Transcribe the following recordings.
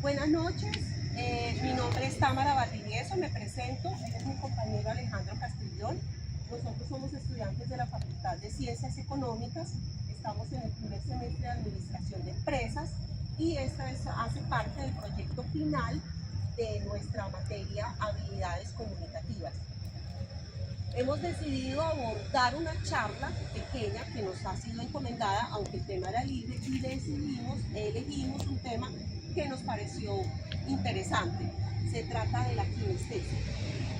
Buenas noches, mi nombre es Tamara Valdivieso, me presento, él es mi compañero Alejandro Castrillón. Nosotros somos estudiantes de la Facultad de Ciencias Económicas, estamos en el primer semestre de Administración de Empresas y esta hace parte del proyecto final de nuestra materia Habilidades Comunicativas. Hemos decidido abordar una charla pequeña que nos ha sido encomendada, aunque el tema era libre, y elegimos un tema que nos pareció interesante. Se trata de la kinestesia.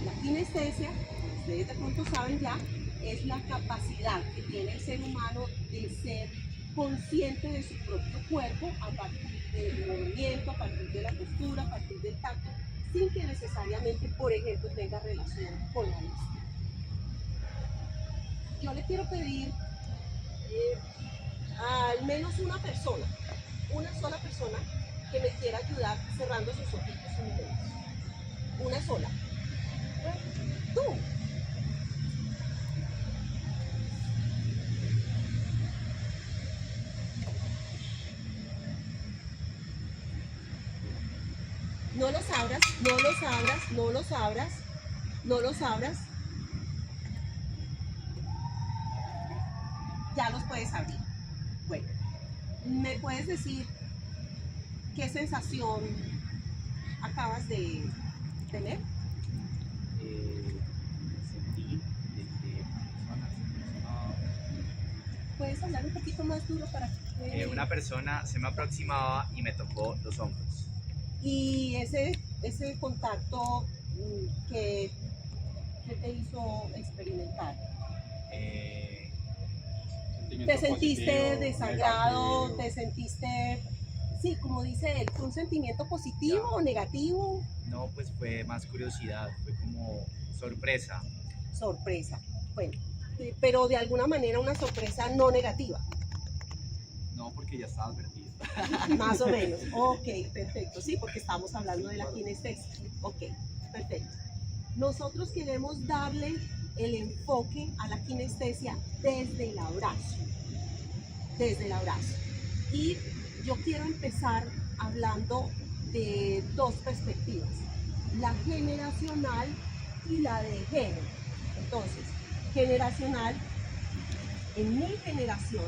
La kinestesia, como ustedes de pronto saben ya, es la capacidad que tiene el ser humano de ser consciente de su propio cuerpo a partir del movimiento, a partir de la postura, a partir del tacto, sin que necesariamente, por ejemplo, tenga relación con la vista. Yo le quiero pedir al menos una sola persona que me quiera ayudar cerrando sus ojitos un momento. Una sola. Tú. No los abras, no los abras, no los abras, no los abras. Ya los puedes abrir. Bueno, ¿me puedes decir qué sensación acabas de tener? Sentí de que ¿Puedes hablar un poquito más duro para que... una persona se me aproximaba y me tocó los hombros. Y ese contacto que te hizo experimentar? ¿Te sentiste desagrado? ¿Te sentiste, sí, como dice él, fue un sentimiento positivo o negativo? No, pues fue más curiosidad, fue como sorpresa. Sorpresa. Bueno, pero de alguna manera una sorpresa no negativa. No, porque ya estaba advertido. Más o menos. Ok, perfecto. Sí, porque estamos hablando de la kinestesia. Ok, perfecto. Nosotros queremos darle el enfoque a la kinestesia desde el abrazo. Desde el abrazo. Y yo quiero empezar hablando de dos perspectivas, la generacional y la de género. Entonces, generacional, en mi generación,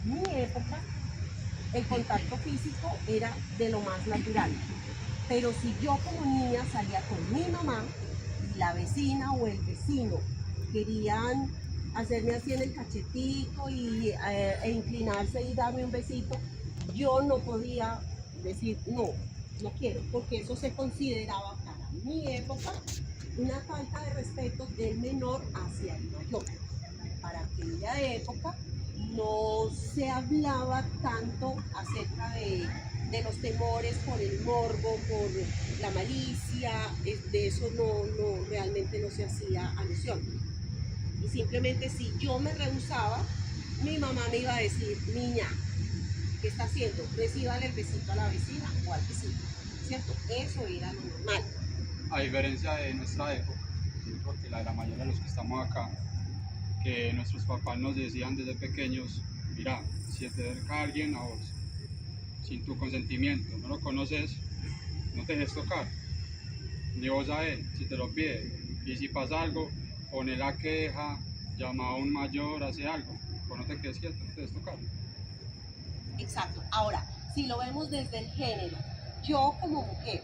en mi época, el contacto físico era de lo más natural. Pero si yo como niña salía con mi mamá y la vecina o el vecino querían hacerme así en el cachetito e inclinarse y darme un besito, yo no podía decir no quiero, porque eso se consideraba para mi época una falta de respeto del menor hacia el mayor. Para aquella época no se hablaba tanto acerca de los temores por el morbo, por la malicia, de eso realmente no se hacía alusión. Y simplemente si yo me rehusaba, mi mamá me iba a decir, niña, ¿qué está haciendo? Recíbale el besito a la vecina o al vecino, ¿cierto? Eso era lo normal. A diferencia de nuestra época, porque la mayoría de los que estamos acá, que nuestros papás nos decían desde pequeños, mira, si te acerca alguien a vos, sin tu consentimiento, no lo conoces, no te dejes tocar, ni vos a él, si te lo pide, y si pasa algo, pone la queja, llama a un mayor, hace algo, pero no te quedes quieto, no te dejes tocar. Exacto. Ahora, si lo vemos desde el género, yo como mujer,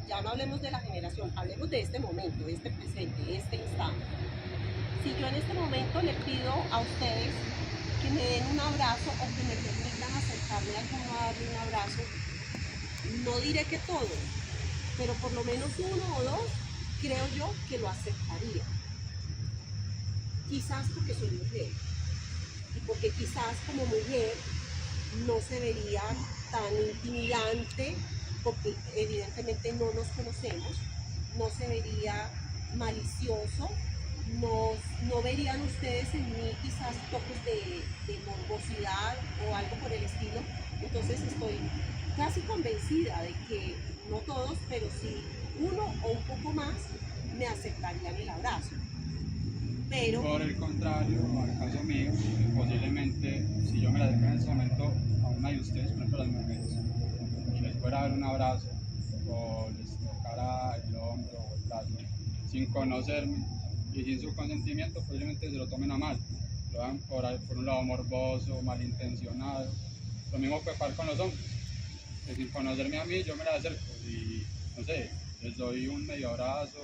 ya no hablemos de la generación, hablemos de este momento, de este presente, de este instante. Si yo en este momento le pido a ustedes que me den un abrazo o que me permitan acercarme a alguno a darle un abrazo, no diré que todos, pero por lo menos uno o dos, creo yo que lo aceptaría. Quizás porque soy mujer y porque quizás como mujer no se vería tan intimidante, porque evidentemente no nos conocemos, no se vería malicioso, no verían ustedes en mí quizás toques de morbosidad o algo por el estilo. Entonces estoy casi convencida de que no todos, pero sí uno o un poco más me aceptarían el abrazo. Pero por el contrario, al caso mío, posiblemente si yo me la acerco en ese momento a una de ustedes, por ejemplo las mujeres, y les fuera a dar un abrazo, o les tocara el hombro o el brazo sin conocerme y sin su consentimiento, posiblemente se lo tomen a mal, lo hagan por un lado morboso, malintencionado. Lo mismo puede pasar con los hombres, que sin conocerme a mí yo me la acerco y no sé, les doy un medio abrazo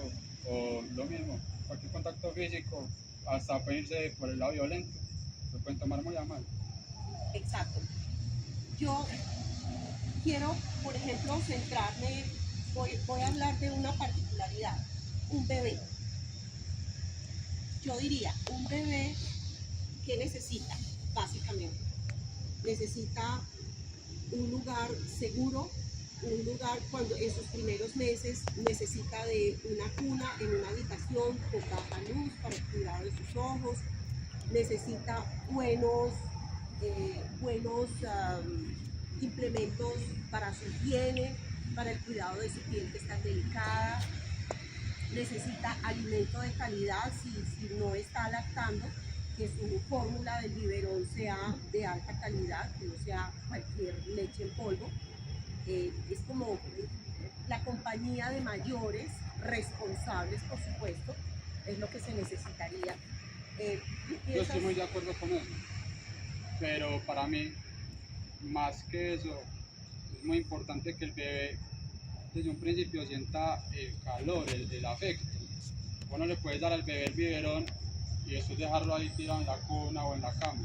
o lo mismo, cualquier contacto físico, hasta pueden irse por el lado violento, lo pueden tomar muy a mal. Exacto. Yo quiero, por ejemplo, centrarme, voy a hablar de una particularidad, un bebé. Yo diría, un bebé, ¿qué necesita? Básicamente, necesita un lugar seguro, un lugar cuando en sus primeros meses necesita de una cuna en una habitación con baja luz para el cuidado de sus ojos, necesita buenos implementos para su higiene, para el cuidado de su piel que está delicada, necesita alimento de calidad si no está lactando, que su fórmula del biberón sea de alta calidad, que no sea cualquier leche en polvo. Es como la compañía de mayores responsables, por supuesto, es lo que se necesitaría. Yo estoy muy de acuerdo con eso, pero para mí, más que eso, es muy importante que el bebé desde un principio sienta el calor, el afecto. Vos no le puedes dar al bebé el biberón y después dejarlo ahí tirado en la cuna o en la cama.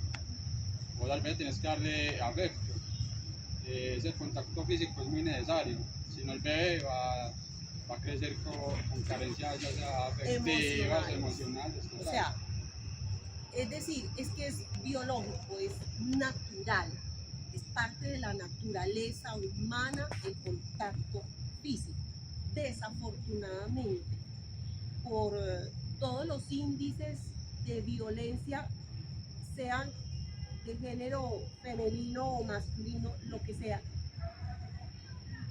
Vos al bebé tienes que darle afecto. Ese contacto físico es muy necesario. Si no, el bebé va a crecer con carencias ya sea afectivas, emocionales. O sea, es decir, es que es biológico, es natural, es parte de la naturaleza humana el contacto físico. Desafortunadamente, por todos los índices de violencia, sean de género femenino o masculino, lo que sea,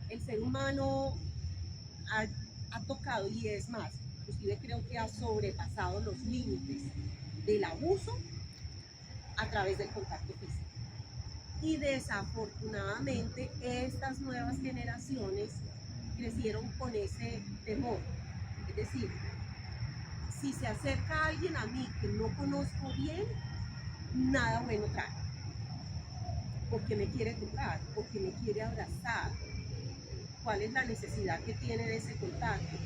el ser humano ha tocado, y es más, inclusive creo que ha sobrepasado los límites del abuso a través del contacto físico. Y desafortunadamente estas nuevas generaciones crecieron con ese temor. Es decir, si se acerca alguien a mí que no conozco bien, nada bueno trae. Porque me quiere tocar, porque me quiere abrazar. ¿Cuál es la necesidad que tiene de ese contacto?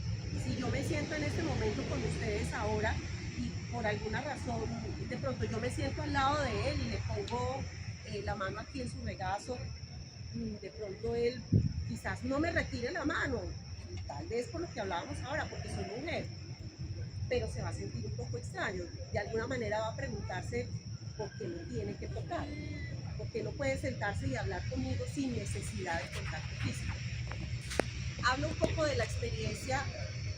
Si yo me siento en este momento con ustedes ahora y por alguna razón de pronto yo me siento al lado de él y le pongo la mano aquí en su regazo, de pronto él quizás no me retire la mano, tal vez por lo que hablábamos ahora, porque soy mujer, pero se va a sentir un poco extraño. De alguna manera va a preguntarse por qué me tiene que tocar, por qué no puede sentarse y hablar conmigo sin necesidad de contacto físico. Hablo un poco de la experiencia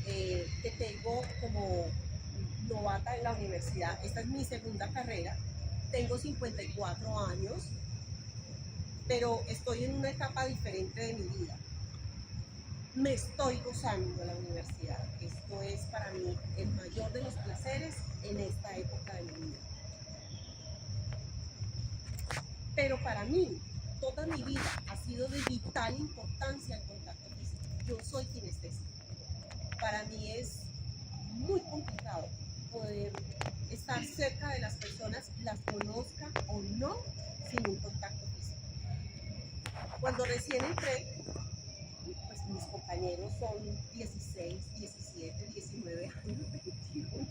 que tengo como novata en la universidad. Esta es mi segunda carrera, tengo 54 años, pero estoy en una etapa diferente de mi vida. Me estoy gozando de la universidad. Esto es para mí el mayor de los placeres en esta época de mi vida. Pero para mí, toda mi vida ha sido de vital importancia el contacto físico. Yo soy kinestésica. Para mí es muy complicado poder estar cerca de las personas, las conozca o no, sin un contacto físico. Cuando recién entré, pues mis compañeros son 16, 17, 19 años, 21,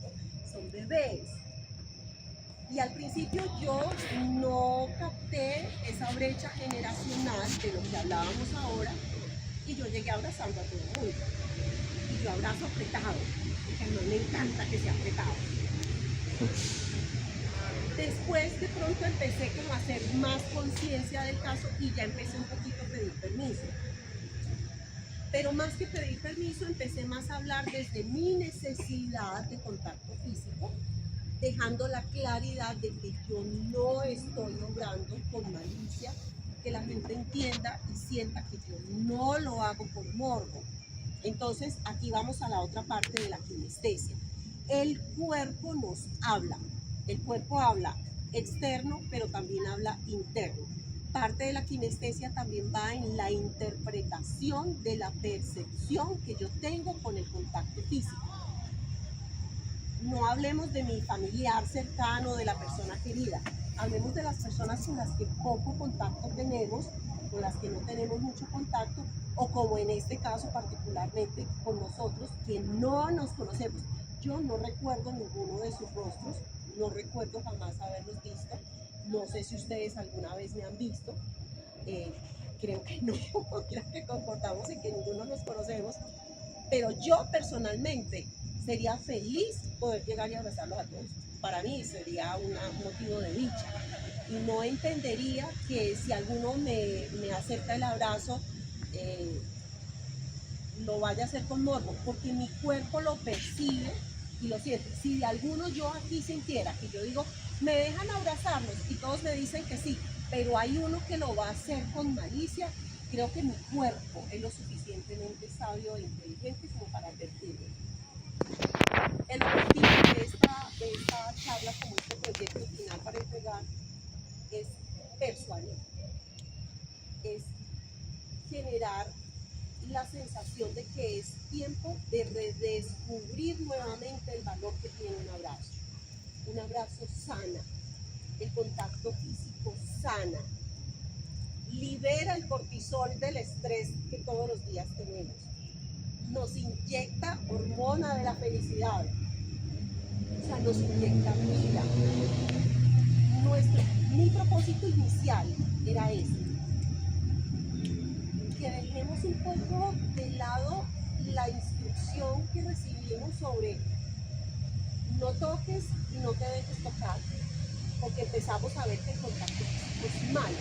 son bebés. Y al principio yo no capté esa brecha generacional de lo que hablábamos ahora, y yo llegué abrazando a todo el mundo. Y yo abrazo apretado, porque a mí me encanta que sea apretado. Después de pronto empecé como a hacer más conciencia del caso y ya empecé un poquito a pedir permiso. Pero más que pedir permiso, empecé más a hablar desde mi necesidad de contacto físico, dejando la claridad de que yo no estoy obrando con malicia, que la gente entienda y sienta que yo no lo hago por morbo. Entonces, aquí vamos a la otra parte de la kinestesia. El cuerpo nos habla. El cuerpo habla externo, pero también habla interno. parte de la kinestesia también va en la interpretación de la percepción que yo tengo con el contacto físico. No hablemos de mi familiar cercano, de la persona querida. Hablemos de las personas con las que poco contacto tenemos, con las que no tenemos mucho contacto, o como en este caso particularmente con nosotros, que no nos conocemos. Yo no recuerdo ninguno de sus rostros, no recuerdo jamás haberlos visto. No sé si ustedes alguna vez me han visto. Creo que no, creo que concordamos en que ninguno nos conocemos. Pero yo personalmente sería feliz poder llegar y abrazarlos a todos. Para mí sería un motivo de dicha. Y no entendería que si alguno me acerca el abrazo, lo vaya a hacer con morbo, porque mi cuerpo lo percibe y lo siente. Si de alguno yo aquí sintiera que yo digo, me dejan abrazarlos y todos me dicen que sí, pero hay uno que lo va a hacer con malicia, creo que mi cuerpo es lo suficientemente sabio e inteligente como para advertirlo. El objetivo de esta charla, como este proyecto final para entregar, es persuadir, es generar la sensación de que es tiempo de redescubrir nuevamente el valor que tiene un abrazo. Un abrazo sana, el contacto físico sana, libera el cortisol del estrés que todos los días tenemos, nos inyecta hormona de la felicidad, o sea, nos inyecta vida. Mi propósito inicial era ese, que dejemos un poco de lado la instrucción que recibimos sobre no toques y no te dejes tocar, porque empezamos a ver que el contacto físico es malo,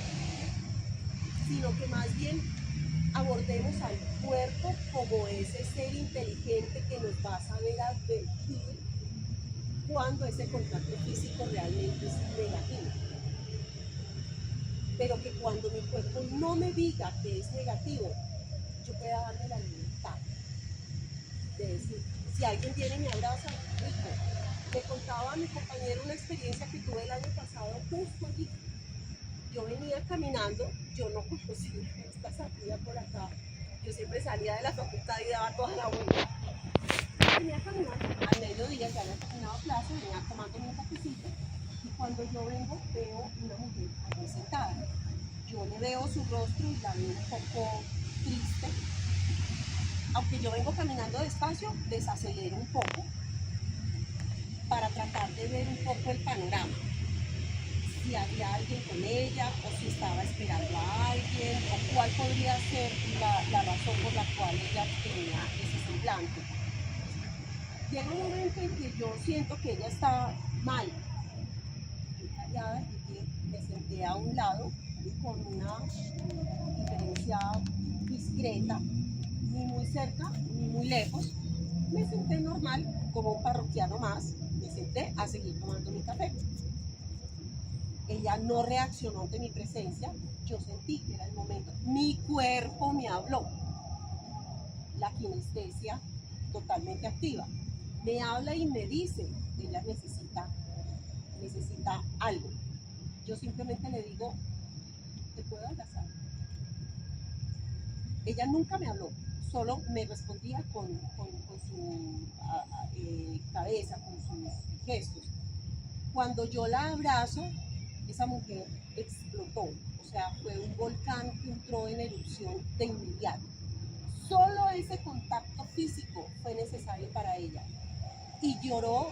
sino que más bien abordemos al cuerpo como ese ser inteligente que nos va a saber advertir cuando ese contacto físico realmente es negativo. Pero que cuando mi cuerpo no me diga que es negativo, yo pueda darme la libertad de decir, si alguien viene y me abraza, rico. Me contaba a mi compañero una experiencia que tuve el año pasado justo allí. Yo venía caminando, yo no conocía esta salida por acá. Yo siempre salía de la facultad y daba toda la vuelta. Venía caminando, al mediodía ya había terminado clase, venía tomando un cafecito. Y cuando yo vengo, veo una mujer allí sentada. Yo le veo su rostro y la veo un poco triste. Aunque yo vengo caminando despacio, desacelero un poco para tratar de ver un poco el panorama. Si había alguien con ella, o si estaba esperando a alguien, o cuál podría ser la razón por la cual ella tenía ese semblante. Llega un momento en que yo siento que ella está mal. Yo callada, me senté a un lado con una diferencia discreta, ni muy cerca ni muy lejos. Me senté normal, como un parroquiano más, me senté a seguir tomando mi café. Ella no reaccionó ante mi presencia, yo sentí que era el momento. Mi cuerpo me habló, la kinestesia totalmente activa. Me habla y me dice, ella necesita algo. Yo simplemente le digo, ¿te puedo abrazar? Ella nunca me habló, solo me respondía con su cabeza, con sus gestos. Cuando yo la abrazo, esa mujer explotó, o sea, fue un volcán que entró en erupción de inmediato. Solo ese contacto físico fue necesario para ella. Y lloró,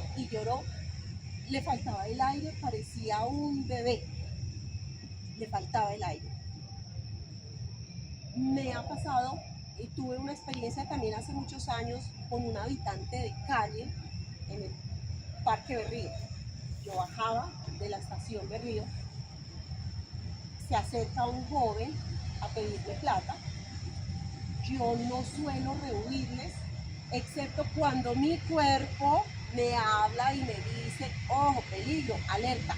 le faltaba el aire, parecía un bebé, le faltaba el aire. Me ha pasado, y tuve una experiencia también hace muchos años con un habitante de calle en el Parque Berrío. Yo bajaba de la estación Berrío, se acerca un joven a pedirle plata. Yo no suelo rehuirles, excepto cuando mi cuerpo me habla y me dice, ojo, peligro, alerta.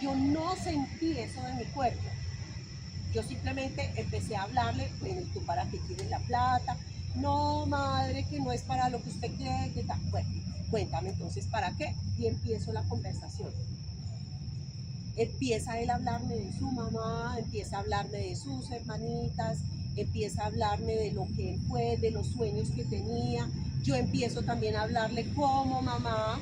Yo no sentí eso de mi cuerpo. Yo simplemente empecé a hablarle, bueno, ¿tú para qué quieres la plata? No, madre, que no es para lo que usted cree, que tal. Bueno, cuéntame entonces para qué. Y empiezo la conversación. empieza él a hablarme de su mamá, empieza a hablarme de sus hermanitas, empieza a hablarme de lo que él fue, de los sueños que tenía. Yo empiezo también a hablarle como mamá.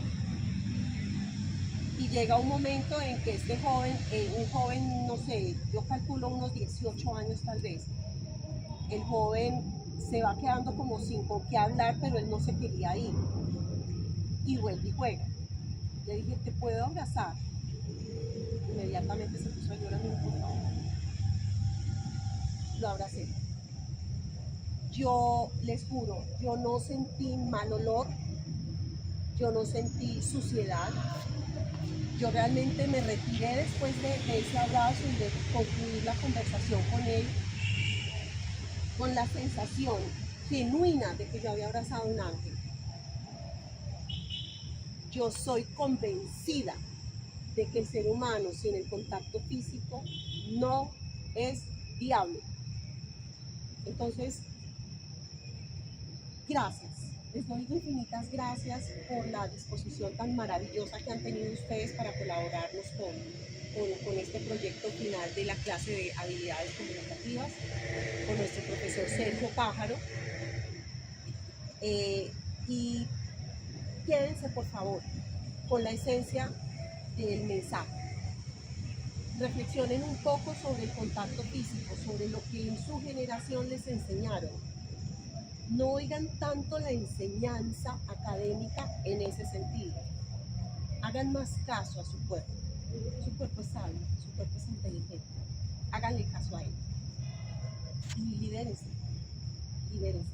Y llega un momento en que este joven, un joven, no sé, yo calculo unos 18 años tal vez, el joven se va quedando como sin con qué hablar, pero él no se quería ir. Y vuelve y juega. Le dije, ¿te puedo abrazar? Inmediatamente se puso a llorar, por favor. Lo abracé. Yo les juro, yo no sentí mal olor, yo no sentí suciedad. Yo realmente me retiré después de ese abrazo y de concluir la conversación con él con la sensación genuina de que yo había abrazado a un ángel. Yo soy convencida de que el ser humano sin el contacto físico no es viable. Entonces, gracias. Les doy infinitas gracias por la disposición tan maravillosa que han tenido ustedes para colaborarnos con este proyecto final de la clase de habilidades comunicativas, con nuestro profesor Sergio Pájaro. Y quédense, por favor, con la esencia del mensaje. Reflexionen un poco sobre el contacto físico, sobre lo que en su generación les enseñaron. No oigan tanto la enseñanza académica en ese sentido. Hagan más caso a su cuerpo. Su cuerpo es sabio, su cuerpo es inteligente. Háganle caso a él. Y libérense, libérense.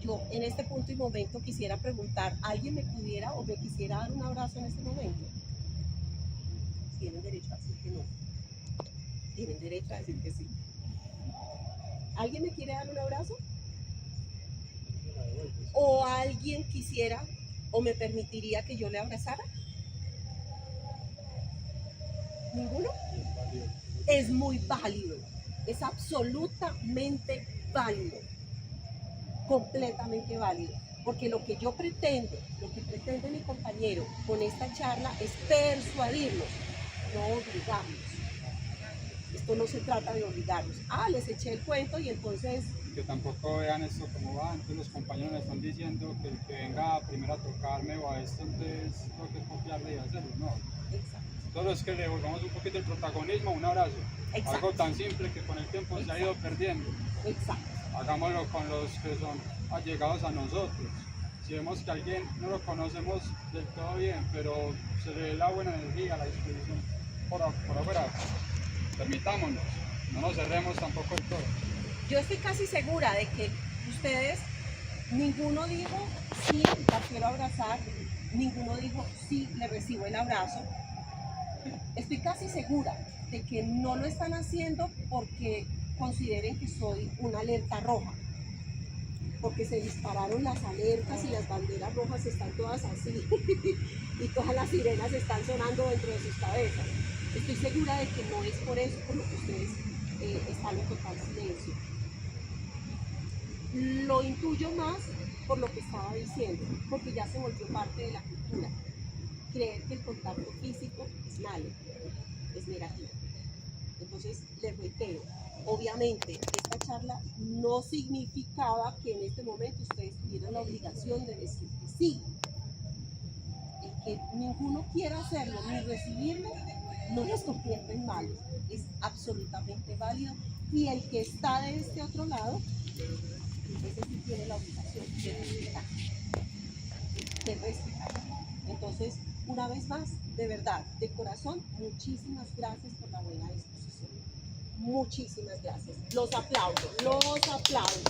Yo en este punto y momento quisiera preguntar, ¿alguien me pudiera o me quisiera dar un abrazo en este momento? Tienen derecho a decir que no. Tienen derecho a decir que sí. ¿Alguien me quiere dar un abrazo? ¿O alguien quisiera o me permitiría que yo le abrazara? ¿Ninguno? Es muy válido, es absolutamente válido, completamente válido, porque lo que yo pretendo, lo que pretende mi compañero con esta charla es persuadirlos, no obligarlos. Esto no se trata de obligarlos. Les eché el cuento y entonces... Que tampoco vean esto como va, entonces los compañeros me están diciendo que el que venga primero a tocarme o a esto, entonces tengo que copiarle y hacerlo, no. Exacto. Solo es que le volvamos un poquito el protagonismo, un abrazo. Exacto. Algo tan simple que con el tiempo se ha ido perdiendo. Exacto. Hagámoslo con los que son allegados a nosotros. Si vemos que alguien no lo conocemos del todo bien, pero se le ve la buena energía, la disposición por afuera, permitámonos, no nos cerremos tampoco del todo. Yo estoy casi segura de que ustedes, ninguno dijo sí, la quiero abrazar, ninguno dijo sí, le recibo el abrazo. Estoy casi segura de que no lo están haciendo porque consideren que soy una alerta roja, porque se dispararon las alertas y las banderas rojas están todas así y todas las sirenas están sonando dentro de sus cabezas. Estoy segura de que no es por eso por lo que ustedes están en total silencio. Lo intuyo más por lo que estaba diciendo, porque ya se volvió parte de la cultura. Creer que el contacto físico es malo, es negativo. Entonces, les reitero, obviamente, esta charla no significaba que en este momento ustedes tuvieran la obligación de decir que sí. El que ninguno quiera hacerlo ni recibirlo, no los convierte en malos. Es absolutamente válido. Y el que está de este otro lado, ese sí tiene la obligación de respetar. De respetar. Entonces, una vez más, de verdad, de corazón, muchísimas gracias por la buena disposición. Muchísimas gracias. Los aplaudo, los aplaudo.